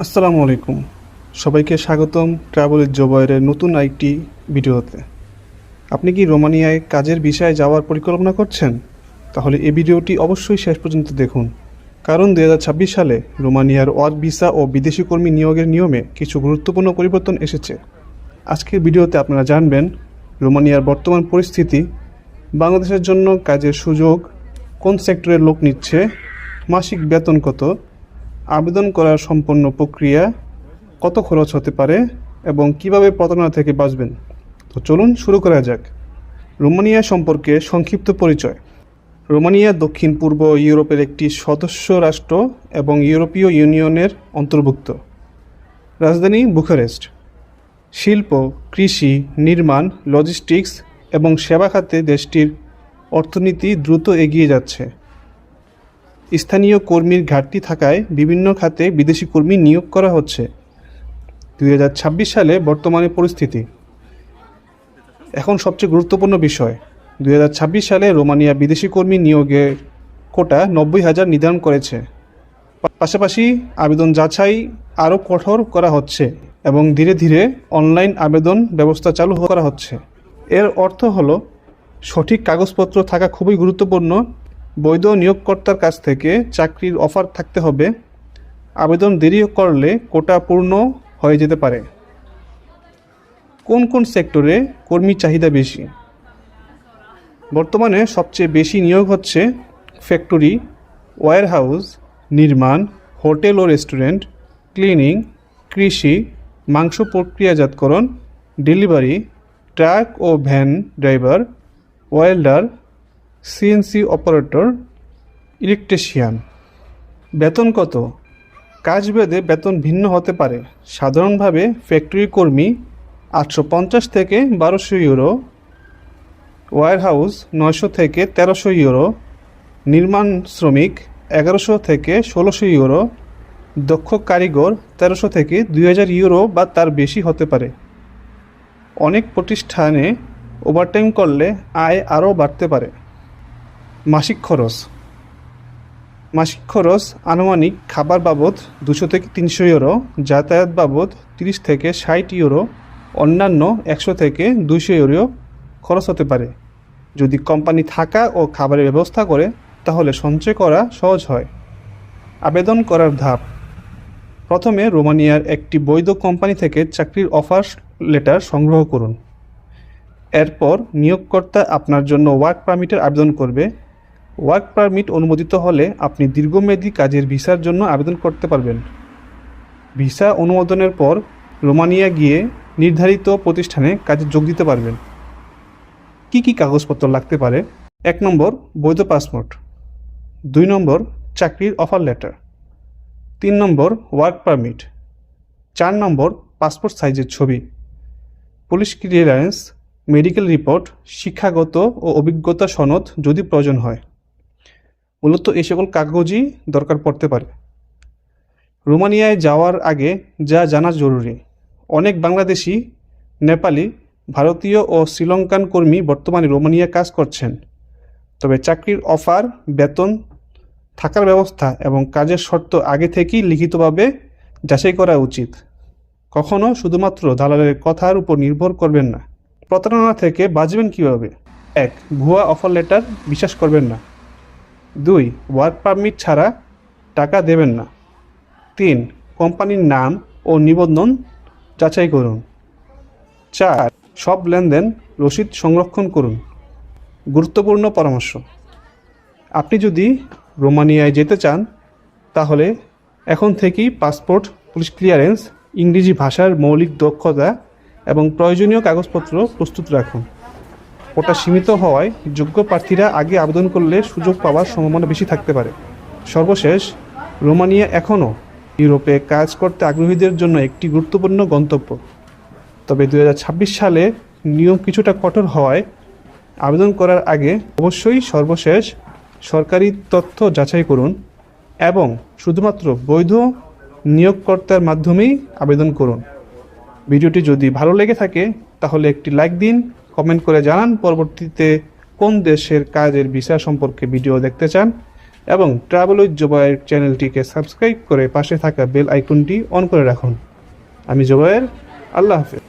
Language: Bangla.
আসসালামু আলাইকুম। সবাইকে স্বাগতম ট্রাভেল উইথ জোবায়ের নতুন আরেকটি ভিডিওতে। আপনি কি রোমানিয়ায় কাজের ভিসায় যাওয়ার পরিকল্পনা করছেন? তাহলে এই ভিডিওটি অবশ্যই শেষ পর্যন্ত দেখুন, কারণ 2026 সালে রোমানিয়ার ওয়ার্ক ভিসা ও বিদেশি কর্মী নিয়োগের নিয়মে কিছু গুরুত্বপূর্ণ পরিবর্তন এসেছে। আজকের ভিডিওতে আপনারা জানবেন রোমানিয়ার বর্তমান পরিস্থিতি, বাংলাদেশের জন্য কাজের সুযোগ, কোন সেক্টরের লোক নিচ্ছে, মাসিক বেতন কত, আবেদন করার সম্পূর্ণ প্রক্রিয়া, কত খরচ হতে পারে এবং কিভাবে প্রতারণা থেকে বাঁচবেন। তো চলুন শুরু করা যাক। রোমানিয়া সম্পর্কে সংক্ষিপ্ত পরিচয়। রোমানিয়া দক্ষিণ পূর্ব ইউরোপের একটি সদস্য রাষ্ট্র এবং ইউরোপীয় ইউনিয়নের অন্তর্ভুক্ত। রাজধানী বুখারেস্ট। শিল্প, কৃষি, নির্মাণ, লজিস্টিক্স এবং সেবা খাতে দেশটির অর্থনীতি দ্রুত এগিয়ে যাচ্ছে। স্থানীয় কর্মীর ঘাটতি থাকায় বিভিন্ন খাতে বিদেশি কর্মী নিয়োগ করা হচ্ছে। 2026 সালে বর্তমানে পরিস্থিতি। এখন সবচেয়ে গুরুত্বপূর্ণ বিষয়, 2026 সালে রোমানিয়া বিদেশি কর্মী নিয়োগের কোটা 90,000 নির্ধারণ করেছে। পাশাপাশি আবেদন যাচাই আরও কঠোর করা হচ্ছে এবং ধীরে ধীরে অনলাইন আবেদন ব্যবস্থা চালু করা হচ্ছে। এর অর্থ হলো সঠিক কাগজপত্র থাকা খুবই গুরুত্বপূর্ণ। বৈধ নিয়োগকর্তার কাছ থেকে চাকরির অফার থাকতে হবে। আবেদন দেরি করলে কোটা পূর্ণ হয়ে যেতে পারে। কোন কোন সেক্টরে কর্মী চাহিদা বেশি? বর্তমানে সবচেয়ে বেশি নিয়োগ হচ্ছে ফ্যাক্টরি, ওয়্যারহাউস, নির্মাণ, হোটেল ও রেস্টুরেন্ট, ক্লিনিং, কৃষি, মাংস প্রক্রিয়াজাতকরণ, ডেলিভারি, ট্রাক ও van driver, welder, CNC operator, electrician. বেতন কত? কাজভেদে বেতন ভিন্ন হতে পারে। সাধারণভাবে ফ্যাক্টরি কর্মী 850 থেকে 1200 ইউরো, ওয়্যারহাউস 900 থেকে 1300 ইউরো, নির্মাণ শ্রমিক 1100 থেকে 1600 ইউরো, দক্ষ কারিগর 1300 থেকে 2000 ইউরো বা তার বেশি হতে পারে। অনেক প্রতিষ্ঠানে ওভারটাইম করলে আয় আরও বাড়তে পারে। মাসিক খরচ। মাসিক খরচ আনুমানিক খাবার বাবদ 200 থেকে 300 ইউরো, যাতায়াত বাবদ 30 থেকে 60 ইউরো, অন্যান্য 100 থেকে 200 ইউরো খরচ হতে পারে। যদি কোম্পানি থাকা ও খাবারের ব্যবস্থা করে তাহলে সঞ্চয় করা সহজ হয়। আবেদন করার ধাপ। প্রথমে রোমানিয়ার একটি বৈধ কোম্পানি থেকে চাকরির অফার লেটার সংগ্রহ করুন। এরপর নিয়োগকর্তা আপনার জন্য ওয়ার্ক পারমিটের আবেদন করবে। ওয়ার্ক পারমিট অনুমোদিত হলে আপনি দীর্ঘমেয়াদী কাজের ভিসার জন্য আবেদন করতে পারবেন। ভিসা অনুমোদনের পর রোমানিয়া গিয়ে নির্ধারিত প্রতিষ্ঠানে কাজে যোগ দিতে পারবেন। কি কি কাগজপত্র লাগতে পারে? 1 নম্বর বৈধ পাসপোর্ট, 2 নম্বর চাকরির অফার লেটার, 3 নম্বর ওয়ার্ক পারমিট, 4 নম্বর পাসপোর্ট সাইজের ছবি, পুলিশ ক্লিয়ারেন্স, মেডিকেল রিপোর্ট, শিক্ষাগত ও অভিজ্ঞতা সনদ যদি প্রয়োজন হয়। মূলত এই সকল কাগজই দরকার পড়তে পারে। রোমানিয়ায় যাওয়ার আগে যা জানা জরুরি। অনেক বাংলাদেশি, নেপালি, ভারতীয় ও শ্রীলঙ্কান কর্মী বর্তমানে রোমানিয়া কাজ করছেন। তবে চাকরির অফার, বেতন, থাকার ব্যবস্থা এবং কাজের শর্ত আগে থেকেই লিখিতভাবে যাচাই করা উচিত। কখনো শুধুমাত্র দালালের কথার উপর নির্ভর করবেন না। প্রতারণা থেকে বাঁচবেন কীভাবে? 1. ভুয়া অফার লেটার বিশ্বাস করবেন না। 2. ওয়ার্ক পারমিট ছাড়া টাকা দেবেন না। 3. কোম্পানির নাম ও নিবন্ধন যাচাই করুন। 4. সব লেনদেন রসিদ সংরক্ষণ করুন। গুরুত্বপূর্ণ পরামর্শ। আপনি যদি রোমানিয়ায় যেতে চান তাহলে এখন থেকেই পাসপোর্ট, পুলিশ ক্লিয়ারেন্স, ইংরেজি ভাষার মৌলিক দক্ষতা এবং প্রয়োজনীয় কাগজপত্র প্রস্তুত রাখুন। ওটা সীমিত হওয়ায় যোগ্য প্রার্থীরা আগে আবেদন করলে সুযোগ পাওয়ার সম্ভাবনা বেশি থাকতে পারে। সর্বশেষ, রোমানিয়া এখনও ইউরোপে কাজ করতে আগ্রহীদের জন্য একটি গুরুত্বপূর্ণ গন্তব্য। তবে 2026 সালে নিয়ম কিছুটা কঠোর হওয়ায় আবেদন করার আগে অবশ্যই সর্বশেষ সরকারি তথ্য যাচাই করুন এবং শুধুমাত্র বৈধ নিয়োগকর্তার মাধ্যমেই আবেদন করুন। ভিডিওটি যদি ভালো লেগে থাকে তাহলে একটি লাইক দিন, কমেন্ট করে জানান পরবর্তীতে কোন দেশের কাজের ভিসা সম্পর্কে ভিডিও দেখতে চান। এবং ট্রাভেল উইথ জোবায়ের চ্যানেলটিকে সাবস্ক্রাইব করে পাশে থাকা বেল আইকনটি অন করে রাখুন। আমি জোবায়ের, আল্লাহ হাফেজ।